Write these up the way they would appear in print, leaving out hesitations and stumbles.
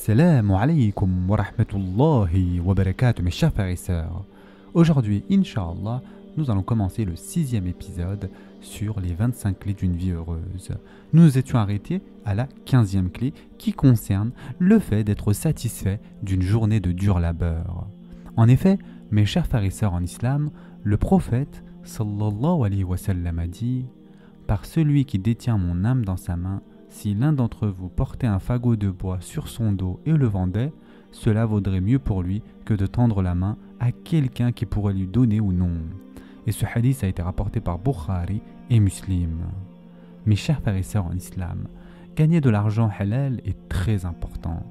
Assalamu alaikum wa rahmatullahi wa barakatuh, mes chers frères et sœurs. Aujourd'hui, Inch'Allah, nous allons commencer le 6e épisode sur les 25 clés d'une vie heureuse. Nous nous étions arrêtés à la 15e clé qui concerne le fait d'être satisfait d'une journée de dur labeur. En effet, mes chers frères et sœurs en islam, le prophète sallallahu alayhi wa sallam a dit « Par celui qui détient mon âme dans sa main, si l'un d'entre vous portait un fagot de bois sur son dos et le vendait, cela vaudrait mieux pour lui que de tendre la main à quelqu'un qui pourrait lui donner ou non. » Et ce hadith a été rapporté par Bukhari et Muslim. Mes chers frères et sœurs en islam, gagner de l'argent halal est très important.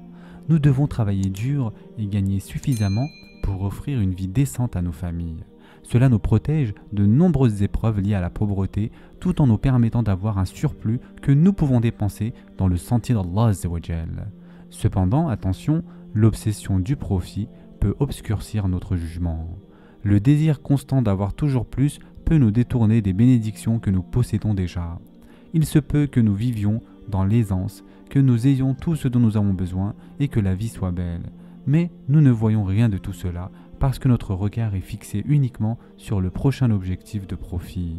Nous devons travailler dur et gagner suffisamment pour offrir une vie décente à nos familles. Cela nous protège de nombreuses épreuves liées à la pauvreté, tout en nous permettant d'avoir un surplus que nous pouvons dépenser dans le sentier d'Allah Azza wa Jal. Cependant, attention, l'obsession du profit peut obscurcir notre jugement. Le désir constant d'avoir toujours plus peut nous détourner des bénédictions que nous possédons déjà. Il se peut que nous vivions dans l'aisance, que nous ayons tout ce dont nous avons besoin et que la vie soit belle. Mais nous ne voyons rien de tout cela parce que notre regard est fixé uniquement sur le prochain objectif de profit.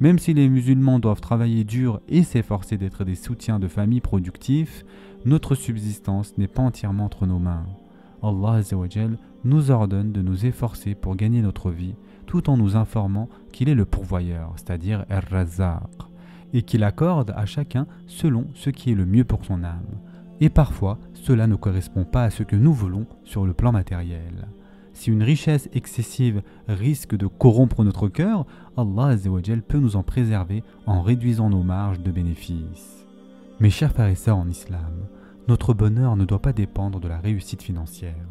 Même si les musulmans doivent travailler dur et s'efforcer d'être des soutiens de familles productifs, notre subsistance n'est pas entièrement entre nos mains. Allah Azza wa Jal nous ordonne de nous efforcer pour gagner notre vie, tout en nous informant qu'il est le pourvoyeur, c'est-à-dire Ar-Razzaq, et qu'il accorde à chacun selon ce qui est le mieux pour son âme. Et parfois, cela ne correspond pas à ce que nous voulons sur le plan matériel. Si une richesse excessive risque de corrompre notre cœur, Allah Azza wa Jal peut nous en préserver en réduisant nos marges de bénéfices. Mes chers frères et sœurs en islam, notre bonheur ne doit pas dépendre de la réussite financière.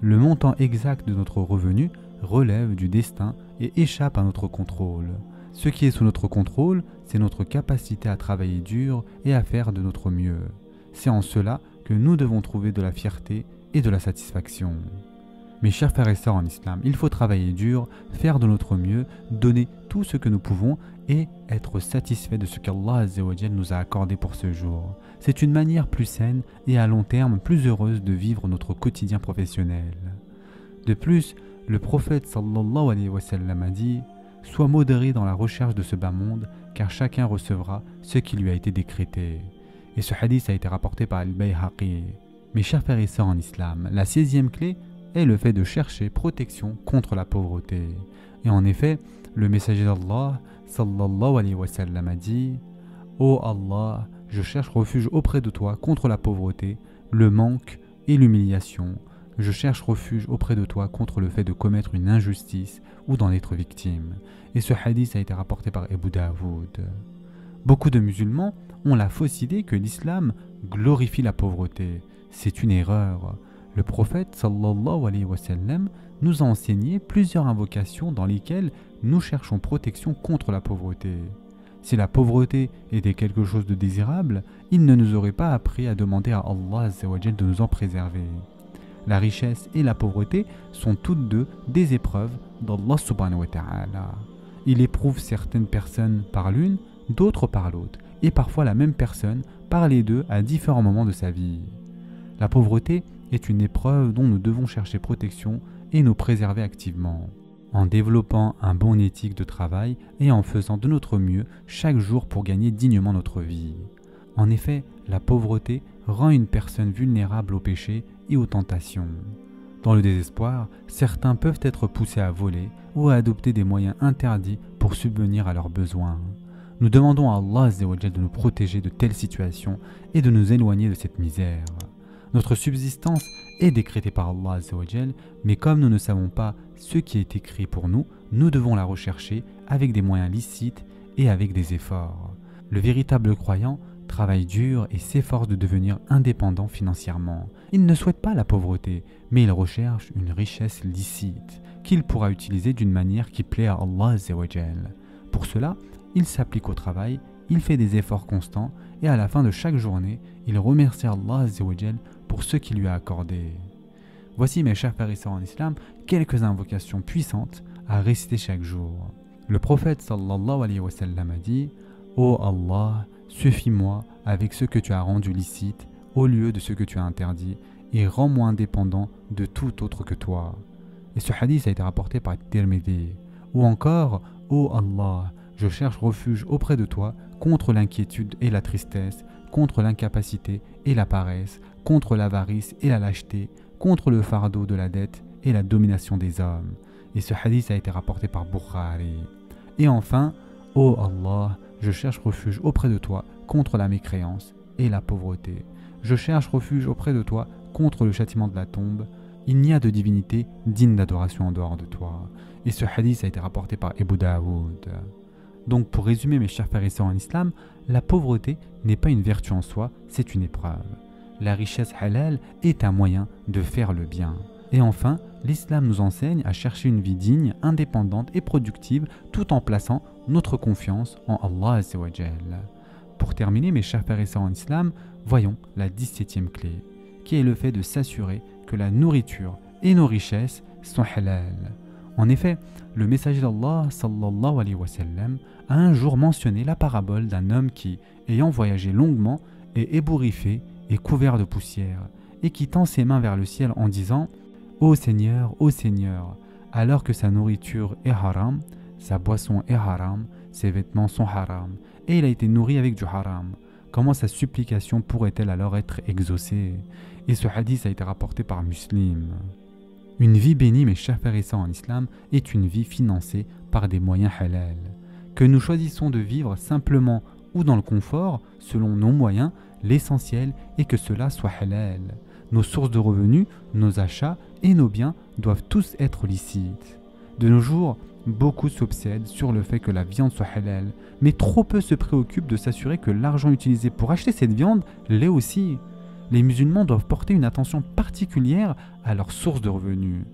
Le montant exact de notre revenu relève du destin et échappe à notre contrôle. Ce qui est sous notre contrôle, c'est notre capacité à travailler dur et à faire de notre mieux. C'est en cela que nous devons trouver de la fierté et de la satisfaction. Mes chers frères et sœurs en islam, il faut travailler dur, faire de notre mieux, donner tout ce que nous pouvons et être satisfait de ce qu'Allah Azza wa Jal nous a accordé pour ce jour. C'est une manière plus saine et à long terme plus heureuse de vivre notre quotidien professionnel. De plus, le prophète sallallahu alayhi wa sallam a dit « Sois modéré dans la recherche de ce bas monde, car chacun recevra ce qui lui a été décrété. » Et ce hadith a été rapporté par Al-Bayhaqi. Mes chers frères et sœurs en islam, la 16e clé est le fait de chercher protection contre la pauvreté. Et en effet, le messager d'Allah sallallahu alayhi wa sallam a dit « Ô Allah, je cherche refuge auprès de toi contre la pauvreté, le manque et l'humiliation. Je cherche refuge auprès de toi contre le fait de commettre une injustice ou d'en être victime. » Et ce hadith a été rapporté par Abu Daoud. Beaucoup de musulmans ont la fausse idée que l'islam glorifie la pauvreté. C'est une erreur. Le prophète sallallahu alayhi wa sallam nous a enseigné plusieurs invocations dans lesquelles nous cherchons protection contre la pauvreté. Si la pauvreté était quelque chose de désirable, il ne nous aurait pas appris à demander à Allah Azza wa Jal de nous en préserver. La richesse et la pauvreté sont toutes deux des épreuves d'Allah subhanahu wa ta'ala. Il éprouve certaines personnes par l'une, d'autres par l'autre, et parfois la même personne par les deux à différents moments de sa vie. La pauvreté est une épreuve dont nous devons chercher protection et nous préserver activement, en développant un bon éthique de travail et en faisant de notre mieux chaque jour pour gagner dignement notre vie. En effet, la pauvreté rend une personne vulnérable au péché et aux tentations. Dans le désespoir, certains peuvent être poussés à voler ou à adopter des moyens interdits pour subvenir à leurs besoins. Nous demandons à Allah Azza wa Jal de nous protéger de telles situations et de nous éloigner de cette misère. Notre subsistance est décrétée par Allah Azza wa Jal, mais comme nous ne savons pas ce qui est écrit pour nous, nous devons la rechercher avec des moyens licites et avec des efforts. Le véritable croyant travaille dur et s'efforce de devenir indépendant financièrement. Il ne souhaite pas la pauvreté, mais il recherche une richesse licite qu'il pourra utiliser d'une manière qui plaît à Allah Azza wa Jal. Pour cela, il s'applique au travail, il fait des efforts constants et à la fin de chaque journée, il remercie Allah Azza wa Jal pour ce qu'il lui a accordé. Voici mes chers frères et sœurs en islam, quelques invocations puissantes à réciter chaque jour. Le prophète sallallahu alayhi wa sallam a dit « Ô Allah, suffis-moi avec ce que tu as rendu licite au lieu de ce que tu as interdit et rends-moi indépendant de tout autre que toi. Et ce hadith a été rapporté par Tirmidhi. Ou encore, ô Allah, je cherche refuge auprès de toi contre l'inquiétude et la tristesse, contre l'incapacité et la paresse, contre l'avarice et la lâcheté, contre le fardeau de la dette et la domination des hommes. Et ce hadith a été rapporté par Bukhari. Et enfin, ô Allah, je cherche refuge auprès de toi contre la mécréance et la pauvreté. Je cherche refuge auprès de toi contre le châtiment de la tombe. Il n'y a de divinité digne d'adoration en dehors de toi. Et ce hadith a été rapporté par Abu Daoud. Donc pour résumer mes chers frères et sœurs en islam, la pauvreté n'est pas une vertu en soi, c'est une épreuve. La richesse halal est un moyen de faire le bien. Et enfin, l'islam nous enseigne à chercher une vie digne, indépendante et productive tout en plaçant notre confiance en Allah Azza wa Jal. Pour terminer mes chers frères et sœurs en islam, voyons la 17e clé, qui est le fait de s'assurer que la nourriture et nos richesses sont halal. En effet, le messager d'Allah sallallahu alayhi wa sallam a un jour mentionné la parabole d'un homme qui, ayant voyagé longuement, est ébouriffé et couvert de poussière, et qui tend ses mains vers le ciel en disant « Ô Seigneur, alors que sa nourriture est haram, sa boisson est haram, ses vêtements sont haram, et il a été nourri avec du haram. Comment sa supplication pourrait-elle alors être exaucée ?» Et ce hadith a été rapporté par Muslim. Une vie bénie, mes chers frères et sœurs en islam, est une vie financée par des moyens halal. Que nous choisissons de vivre simplement ou dans le confort, selon nos moyens, l'essentiel est que cela soit halal. Nos sources de revenus, nos achats et nos biens doivent tous être licites. De nos jours, beaucoup s'obsèdent sur le fait que la viande soit halal, mais trop peu se préoccupent de s'assurer que l'argent utilisé pour acheter cette viande l'est aussi. Les musulmans doivent porter une attention particulière à leurs sources de revenus.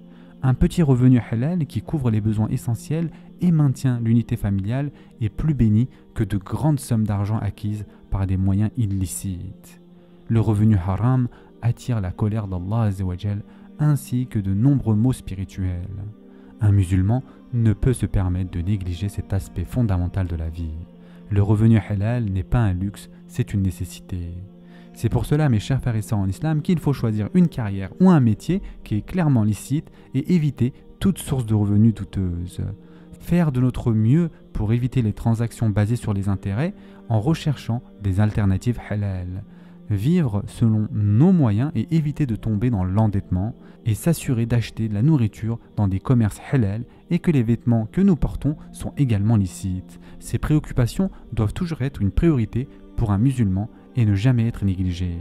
Un petit revenu halal qui couvre les besoins essentiels et maintient l'unité familiale est plus béni que de grandes sommes d'argent acquises par des moyens illicites. Le revenu haram attire la colère d'Allah Azza wa Jal ainsi que de nombreux maux spirituels. Un musulman ne peut se permettre de négliger cet aspect fondamental de la vie. Le revenu halal n'est pas un luxe, c'est une nécessité. C'est pour cela, mes chers frères et sœurs en islam, qu'il faut choisir une carrière ou un métier qui est clairement licite et éviter toute source de revenus douteuse. Faire de notre mieux pour éviter les transactions basées sur les intérêts en recherchant des alternatives halal. Vivre selon nos moyens et éviter de tomber dans l'endettement et s'assurer d'acheter de la nourriture dans des commerces halal et que les vêtements que nous portons sont également licites. Ces préoccupations doivent toujours être une priorité pour un musulman et ne jamais être négligées.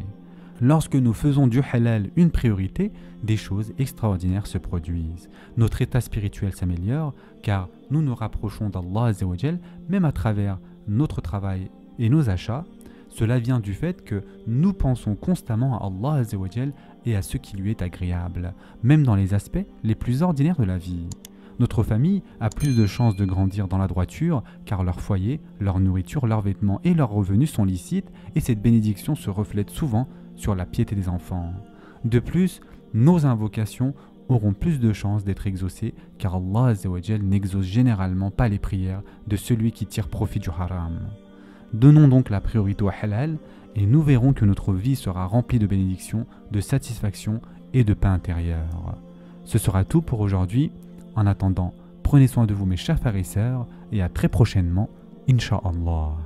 Lorsque nous faisons du halal une priorité, des choses extraordinaires se produisent. Notre état spirituel s'améliore car nous nous rapprochons d'Allah Azza wa Jal même à travers notre travail et nos achats. Cela vient du fait que nous pensons constamment à Allah Azza wa Jal et à ce qui lui est agréable, même dans les aspects les plus ordinaires de la vie. Notre famille a plus de chances de grandir dans la droiture car leur foyer, leur nourriture, leurs vêtements et leurs revenus sont licites et cette bénédiction se reflète souvent sur la piété des enfants. De plus, nos invocations auront plus de chances d'être exaucées car Allah Azza wa Jal n'exauce généralement pas les prières de celui qui tire profit du haram. Donnons donc la priorité au halal et nous verrons que notre vie sera remplie de bénédictions, de satisfaction et de paix intérieure. Ce sera tout pour aujourd'hui. En attendant, prenez soin de vous mes chers frères et sœurs et à très prochainement, Inch'Allah.